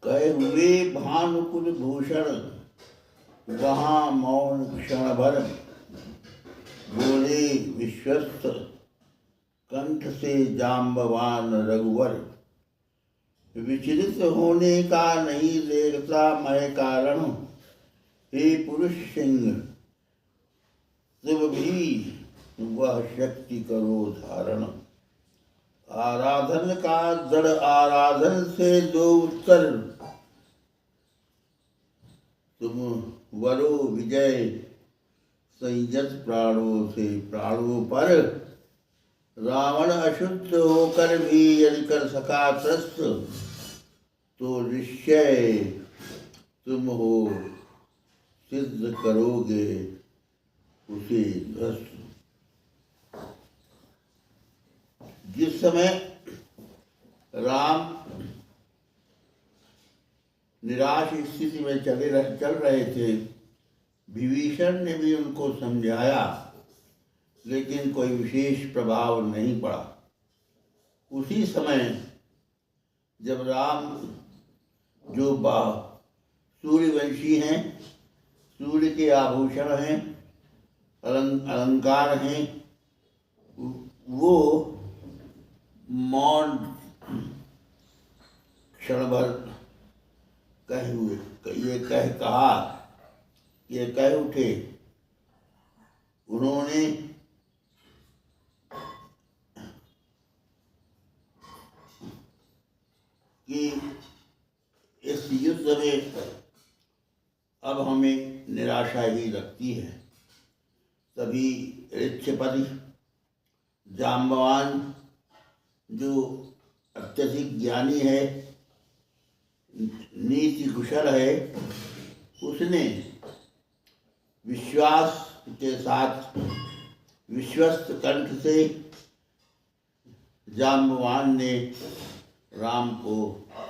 कहे हुए भानुकुल भूषण वहाँ मौन क्षण भर, बोले विश्वस्त कंठ से जाम्बवान रघुवर। विचलित होने का नहीं देखता मैं कारण, हे पुरुष सिंह तुम भी वह शक्ति करो धारण। आराधन का दृढ़ आराधन से दो उत्तर, तुम वरो विजय संयत प्राणों से प्राणों पर। रावण अशुद्ध होकर भी यदि कर सका त्रस्त, तो निश्चय तुम हो सिद्ध करोगे उसे ध्वस्त। जिस समय राम निराश स्थिति में चल रहे थे, विभीषण ने भी उनको समझाया, लेकिन कोई विशेष प्रभाव नहीं पड़ा। उसी समय जब राम जो सूर्यवंशी हैं, सूर्य के आभूषण हैं, अलंकार हैं, वो मौन क्षण भर कह उठे। उन्होंने कि इस युद्ध में अब हमें निराशा ही लगती है। तभी ऋक्षपति जाम्बवान जो अत्यधिक ज्ञानी है, नीति कुशल है, उसने विश्वास के साथ विश्वस्त कंठ से जाम्बवान ने राम को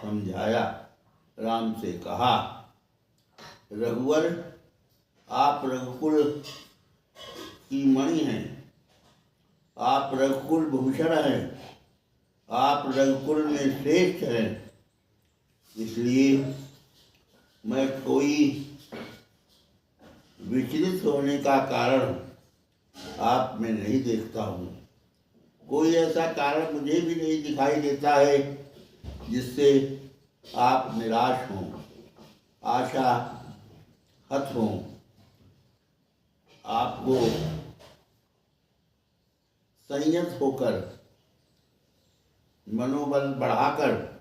समझाया। राम से कहा, रघुवर आप रघुकुल की मणि हैं, आप रघुकुल भूषण हैं, आप रघुकुल में श्रेष्ठ हैं, इसलिए मैं कोई विचलित होने का कारण आप में नहीं देखता हूँ। कोई ऐसा कारण मुझे भी नहीं दिखाई देता है जिससे आप निराश हों, आशा हत हों। आपको संयत होकर मनोबल बढ़ाकर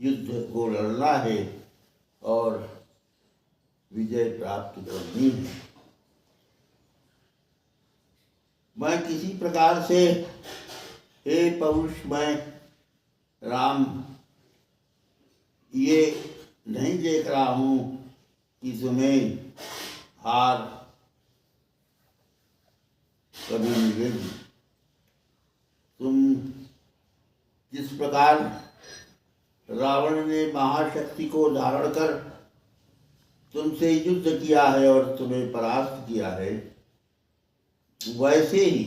युद्ध को लड़ना है और विजय प्राप्त करनी है। मैं किसी प्रकार से, हे पौरुष, मैं राम ये नहीं देख रहा हूँ कि तुम्हें हार कभी मिलेगी। तुम जिस प्रकार रावण ने महाशक्ति को धारण कर तुमसे युद्ध किया है और तुम्हें परास्त किया है, वैसे ही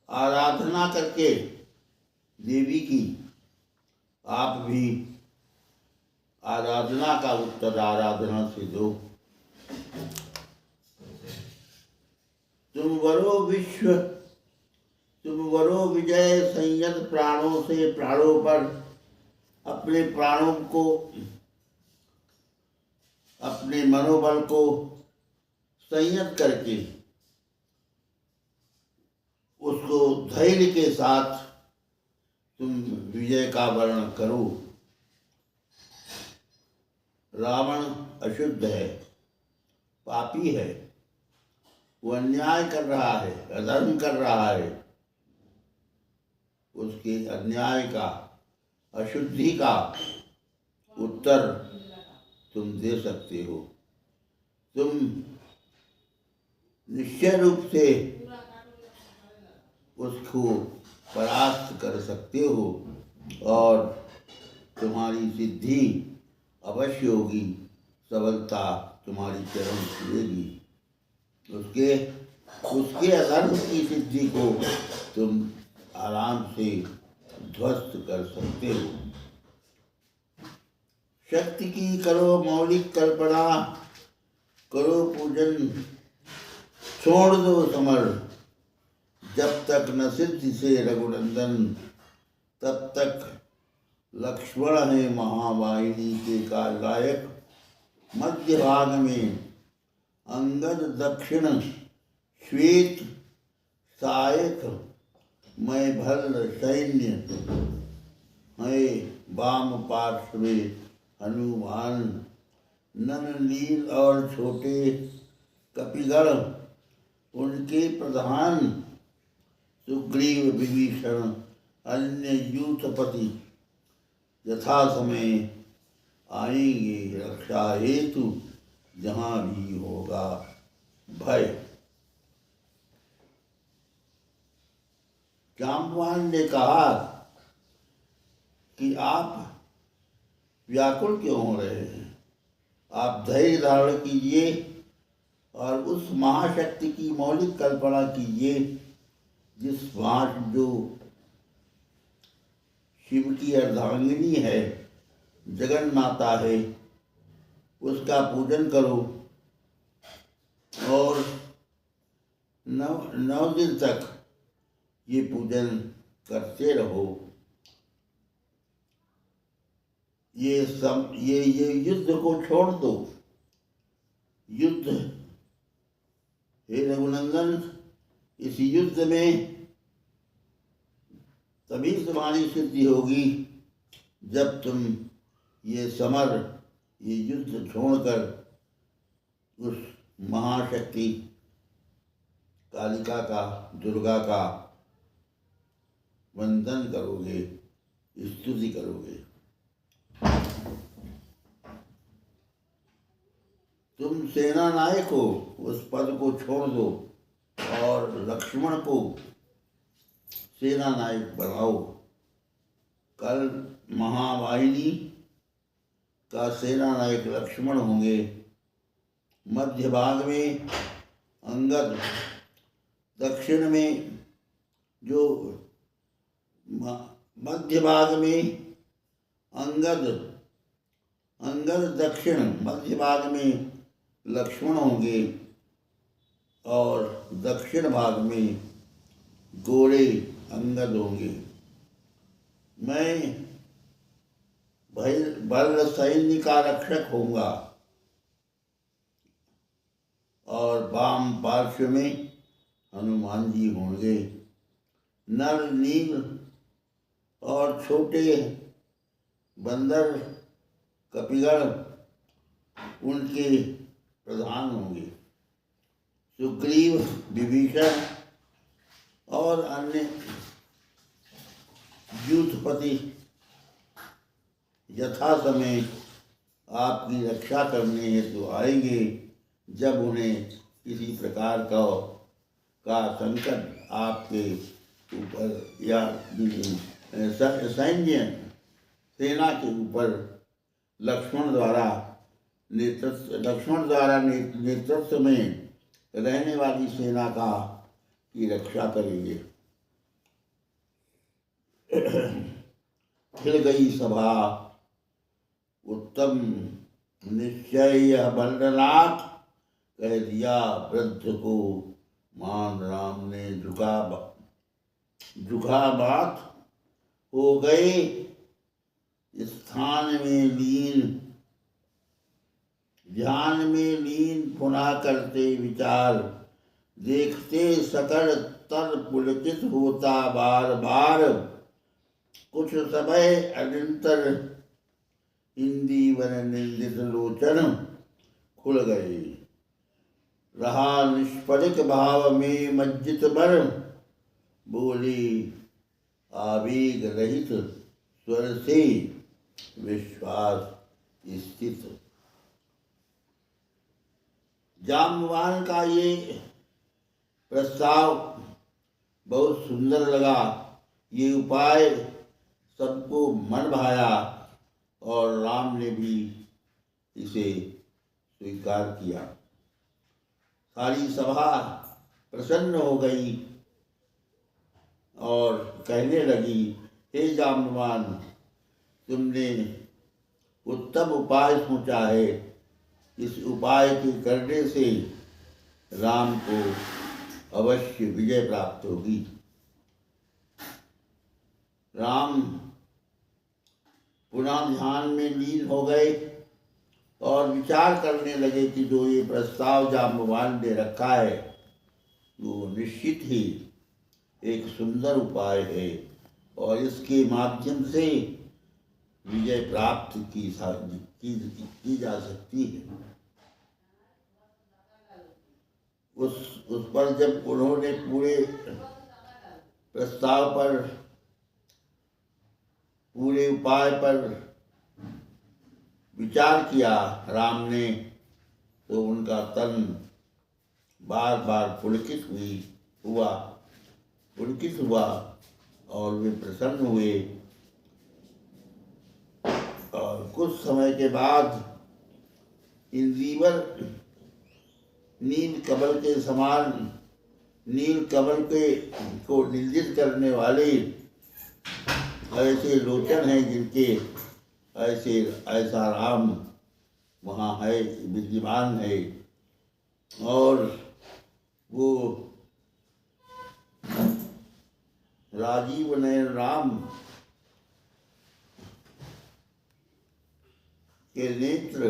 आराधना करके देवी की आप भी आराधना का उत्तर आराधना से दो। तुम वरो विजय संयत प्राणों से प्राणों पर। अपने प्राणों को, अपने मनोबल को संयत करके उसको धैर्य के साथ तुम विजय का वर्णन करो। रावण अशुद्ध है, पापी है, वो अन्याय कर रहा है, अधर्म कर रहा है। उसके अन्याय का, अशुद्धि का उत्तर तुम दे सकते हो। तुम निश्चय रूप से उसको परास्त कर सकते हो और तुम्हारी सिद्धि अवश्य होगी, सबलता तुम्हारी चरण छुएगी। उसके अधर्म की सिद्धि को तुम आराम से ध्वस्त कर सकते हो। शक्ति की करो मौलिक कल्पना, करो पूजन, छोड़ दो समर। जब तक न सिद्धि से रघुनंदन, तब तक लक्ष्मण है महावाहिनी के कार्यलायक। मध्य भाग में अंगद दक्षिण श्वेत सायक, मैं भल्ल सैन्य है वाम पार्श्वे हनुमान। नन नील और छोटे कपिगण उनके प्रधान, सुग्रीव विभीषण अन्य यूथपति यथा समय आएंगे रक्षा हेतु जहाँ भी होगा भय। जाम्बवान ने कहा कि आप व्याकुल क्यों हो रहे हैं? आप धैर्य धारण कीजिए और उस महाशक्ति की मौलिक कल्पना कीजिए जिस जो शिव की अर्धांगिनी है, जगन माता है, उसका पूजन करो और 9 दिन तक ये पूजन करते रहो। ये युद्ध को छोड़ दो। युद्ध, हे रघुनंदन, इस युद्ध में तभी तुम्हारी सिद्धि होगी जब तुम ये युद्ध छोड़कर उस महाशक्ति कालिका का, दुर्गा का वंदन करोगे, स्तुति करोगे। तुम सेना नायक हो, उस पद को छोड़ दो और लक्ष्मण को सेना नायक बनाओ। कल महावाहिनी का सेना नायक लक्ष्मण होंगे। मध्य भाग में अंगद, दक्षिण में जो मध्य भाग में अंगद दक्षिण, मध्य भाग में लक्ष्मण होंगे और दक्षिण भाग में गोरे अंगद होंगे। मैं भल्ल सैन्य का रक्षक होऊंगा और वाम पार्श्व में हनुमान जी होंगे। नर नील और छोटे बंदर कपिगण उनके प्रधान होंगे। सुग्रीव विभीषण और अन्य यूथपति यथा समय आपकी रक्षा करने हेतु आएंगे जब उन्हें किसी प्रकार का संकट आपके ऊपर या सैन्य सेना के ऊपर लक्ष्मण द्वारा नेतृत्व में रहने वाली सेना की रक्षा करेंगे। खिल गई सभा, उत्तम निश्चय यह बलनाथ, कह दिया वृद्ध को मान राम ने झुका बात। हो गए स्थान में लीन, ध्यान में लीन पुनः करते विचार। देखते सकल तर पुलकित होता बार बार, कुछ समय अनिंतर इंदीवर निंदित लोचन खुल गए। रहा निष्पलिक भाव में मज्जित बर, बोली आवेग रहित स्वर से विश्वास स्थित। जाम्बवान का ये प्रस्ताव बहुत सुंदर लगा। ये उपाय सबको मन भाया और राम ने भी इसे स्वीकार किया। सारी सभा प्रसन्न हो गई और कहने लगी, हे जाम्बवान, तुमने उत्तम उपाय सोचा है। इस उपाय के करने से राम को अवश्य विजय प्राप्त होगी। राम पुनः ध्यान में लीन हो गए और विचार करने लगे कि जो ये प्रस्ताव जाम्बवान ने रखा है वो निश्चित ही एक सुंदर उपाय है और इसके माध्यम से विजय प्राप्त की जा सकती है। उस पर जब उन्होंने पूरे प्रस्ताव पर, पूरे उपाय पर विचार किया राम ने, तो उनका तन बार बार पुलकित हुआ और वे प्रसन्न हुए। और कुछ समय के बाद इंद्रिवर नील कमल के समान, नील कमल को निर्जित करने वाले ऐसे लोचन हैं जिनके ऐसा राम वहाँ है, विद्यमान है। और वो राजीव नयन राम के नेत्र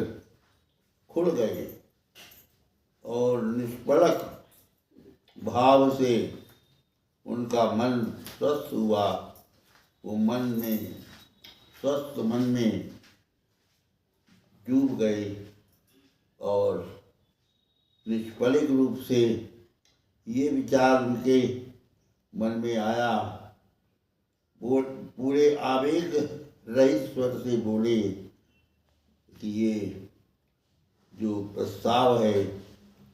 खुल गए और निष्पलक भाव से उनका मन स्वस्थ हुआ। वो स्वस्थ मन में डूब गए और निष्पलिक रूप से ये विचार उनके मन में आया। वो पूरे आवेग रहित स्वर से बोले कि ये जो प्रस्ताव है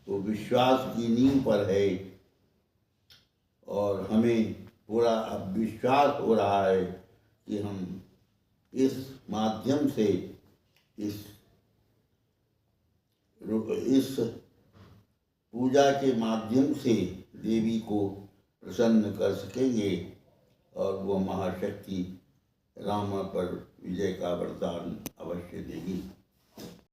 वो विश्वास की नींव पर है और हमें पूरा अब विश्वास हो रहा है कि हम इस माध्यम से इस पूजा के माध्यम से देवी को प्रसन्न कर सकेंगे और वो महाशक्ति राम पर विजय का वरदान अवश्य देगी।